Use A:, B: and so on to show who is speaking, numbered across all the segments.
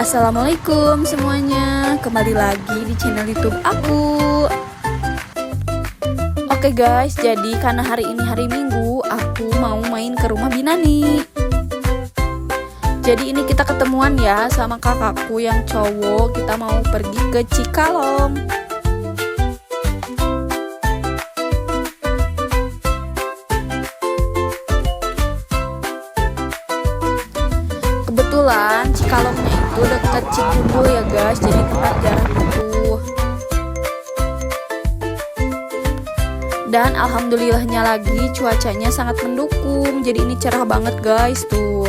A: Assalamualaikum semuanya, kembali lagi di channel YouTube aku. Oke guys, jadi karena hari ini hari Minggu, aku mau main ke rumah Binani. Jadi ini kita ketemuan ya sama kakakku yang cowok, kita mau pergi ke Cikalong. Kebetulan Cikalongnya itu dekat Cikundul ya guys, jadi tempat jarang butuh. Dan alhamdulillahnya lagi cuacanya sangat mendukung, jadi ini cerah banget guys tuh.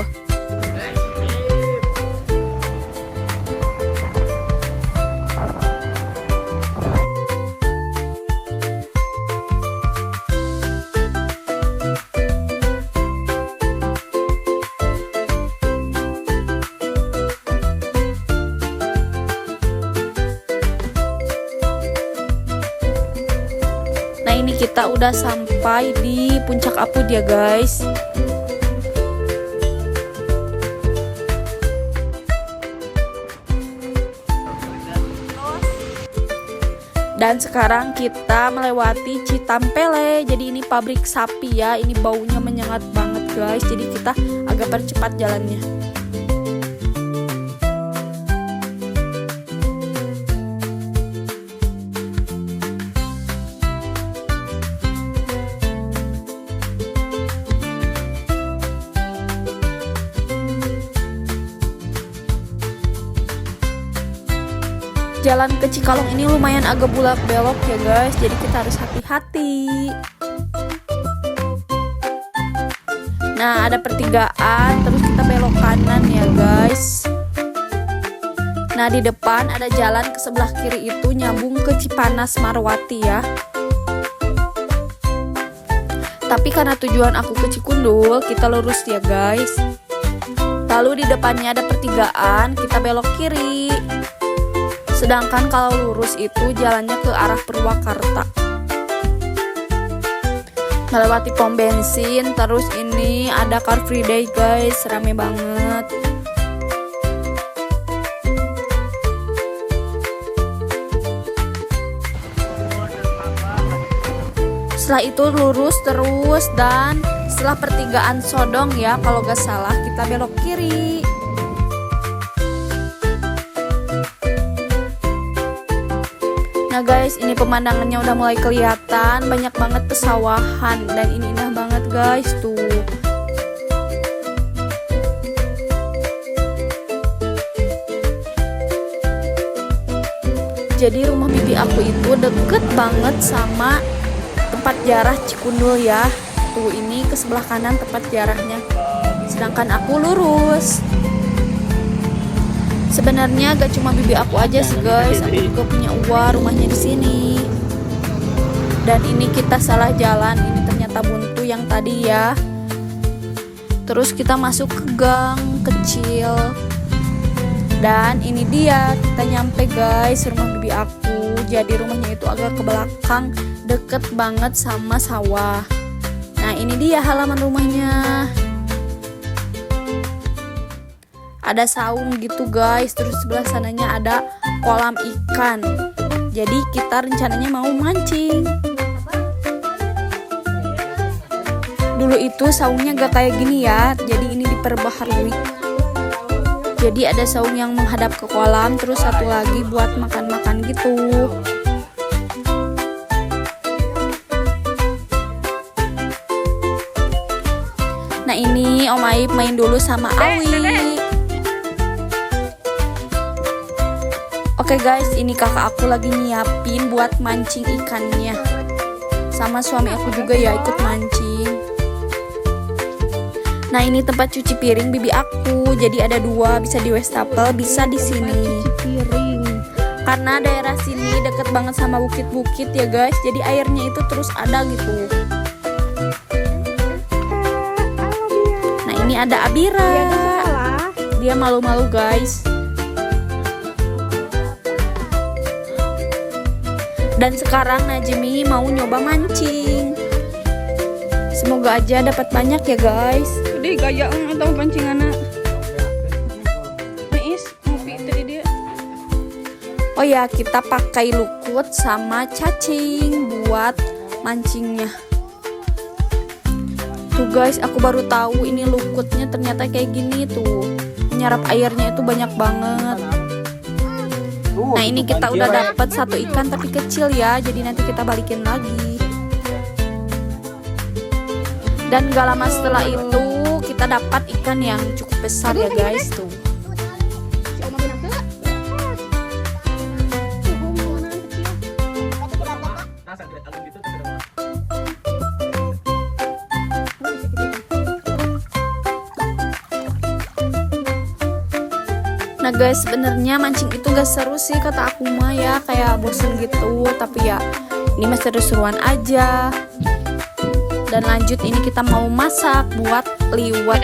A: Nah ini kita udah sampai di Puncak Apud ya guys. Dan sekarang kita melewati Citampele. Jadi ini pabrik sapi ya. Ini baunya menyengat banget guys. Jadi kita agak percepat jalannya. Jalan ke Cikalong ini lumayan agak bulak belok ya guys, jadi kita harus hati-hati. Nah ada pertigaan, terus kita belok kanan ya guys. Nah di depan ada jalan ke sebelah kiri itu nyambung ke Cipanas Marwati ya. Tapi karena tujuan aku ke Cikundul, kita lurus ya guys. Lalu di depannya ada pertigaan, kita belok kiri. Sedangkan kalau lurus itu jalannya ke arah Purwakarta. Melewati pom bensin, terus ini ada Car Free Day guys, rame banget. Setelah itu lurus terus dan setelah pertigaan Sodong ya, kalau gak salah kita belok kiri. Nah guys, ini pemandangannya udah mulai kelihatan, banyak banget pesawahan dan ini indah banget guys tuh. Jadi rumah bibi aku itu deket banget sama tempat jarah Cikundul ya. Tuh ini ke sebelah kanan tempat jarahnya. Sedangkan aku lurus. Sebenarnya gak cuma bibi aku aja sih guys, aku juga punya uang rumahnya di sini. Dan ini kita salah jalan, ini ternyata buntu yang tadi ya. Terus kita masuk ke gang kecil. Dan ini dia, kita nyampe guys rumah bibi aku. Jadi rumahnya itu agak ke belakang, deket banget sama sawah. Nah ini dia halaman rumahnya. Ada saung gitu guys, terus sebelah sananya ada kolam ikan. Jadi kita rencananya mau mancing. Dulu itu saungnya gak kayak gini ya, jadi ini diperbaharui. Jadi ada saung yang menghadap ke kolam, terus satu lagi buat makan-makan gitu. Nah ini Om Aib main dulu sama Awi. Oke guys, ini kakak aku lagi nyiapin buat mancing ikannya. Sama suami aku juga ya ikut mancing. Nah ini tempat cuci piring bibi aku. Jadi ada dua, bisa di wastafel, bisa di sini. Karena daerah sini deket banget sama bukit-bukit ya guys. Jadi airnya itu terus ada gitu. Nah ini ada Abira. Dia malu-malu guys. Dan sekarang Najmi mau nyoba mancing. Semoga aja dapat banyak ya guys.
B: Udah gaya atau pancingan. Neis ngopi teh.
A: Oh ya, kita pakai lukut sama cacing buat mancingnya. Tuh guys, aku baru tahu ini lukutnya ternyata kayak gini tuh. Menyerap airnya itu banyak banget. Nah, ini kita udah dapat satu ikan tapi kecil ya, jadi nanti kita balikin lagi. Dan gak lama setelah itu kita dapat ikan yang cukup besar ya guys tuh. Nah guys, sebenarnya mancing itu gak seru sih kata aku mah ya, kayak bosen gitu. Tapi ya ini mah seru-seruan aja. Dan lanjut, ini kita mau masak buat liwet.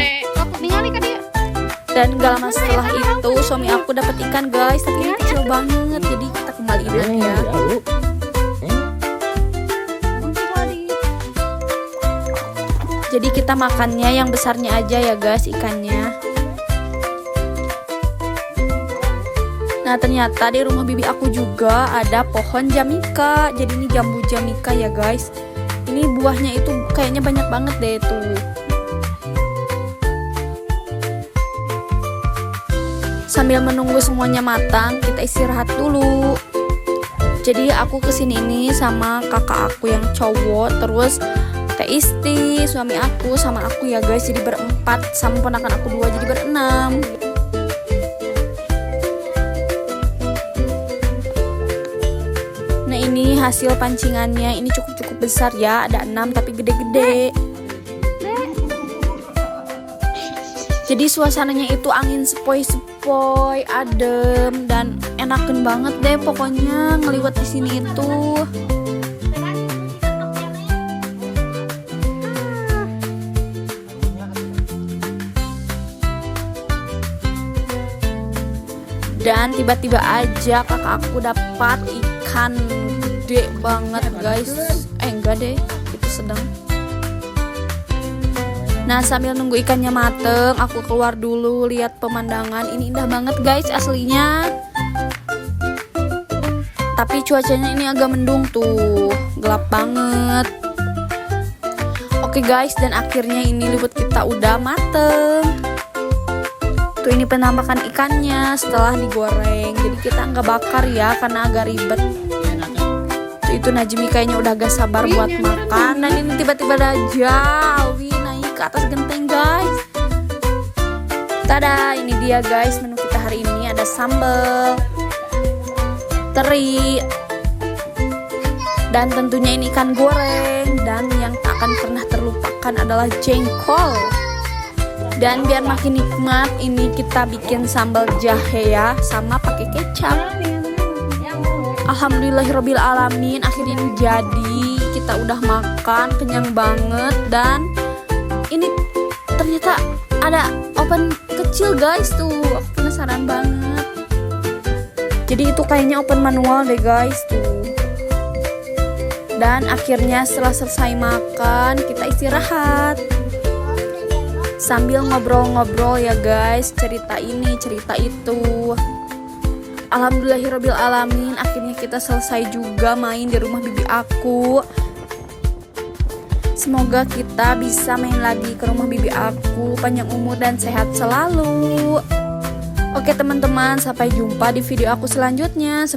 A: Dan gak lama setelah itu suami aku dapat ikan guys, tapi ini kecil banget, jadi kita kembaliin aja ya. Jadi kita makannya yang besarnya aja ya guys ikannya. Nah ternyata di rumah bibi aku juga ada pohon jamika. Jadi ini jambu jamika ya guys. Ini buahnya itu kayaknya banyak banget deh tuh. Sambil menunggu semuanya matang, kita istirahat dulu. Jadi aku kesini ini sama kakak aku yang cowok, terus Teh Isti, suami aku sama aku ya guys. Jadi berempat, sama ponakan aku 2 jadi berenam. Nah ini hasil pancingannya, ini cukup besar ya, ada 6 tapi gede-gede. Jadi suasananya itu angin sepoi-sepoi, adem dan enaken banget deh pokoknya ngeliwat di sini itu. Dan tiba-tiba aja kakak aku dapat ikan gede banget guys. Enggak deh, itu sedang. Nah sambil nunggu ikannya mateng, aku keluar dulu lihat pemandangan. Ini indah banget guys aslinya. Tapi cuacanya ini agak mendung tuh, gelap banget. Oke guys, dan akhirnya ini liwet kita udah mateng. Tuh ini penampakan ikannya setelah digoreng. Jadi kita nggak bakar ya karena agak ribet. Tuh itu Najmi kayaknya udah gak sabar buat makan. Dan ini tiba-tiba ada Alwi naik ke atas genteng guys. Tada, ini dia guys menu kita hari ini. Ada sambal, teri, dan tentunya ini ikan goreng. Dan yang tak akan pernah terlupakan adalah jengkol. Dan biar makin nikmat, ini kita bikin sambal jahe ya, sama pakai kecap. Alhamdulillahirabbil alamin, akhirnya ini jadi. Kita udah makan, kenyang banget. Dan ini ternyata ada oven kecil guys tuh. Aku penasaran banget. Jadi itu kayaknya oven manual deh guys tuh. Dan akhirnya setelah selesai makan, kita istirahat sambil ngobrol-ngobrol ya guys, cerita ini, cerita itu. Alhamdulillahirabbil alamin, akhirnya kita selesai juga main di rumah bibi aku. Semoga kita bisa main lagi ke rumah bibi aku, panjang umur dan sehat selalu. Oke teman-teman, sampai jumpa di video aku selanjutnya.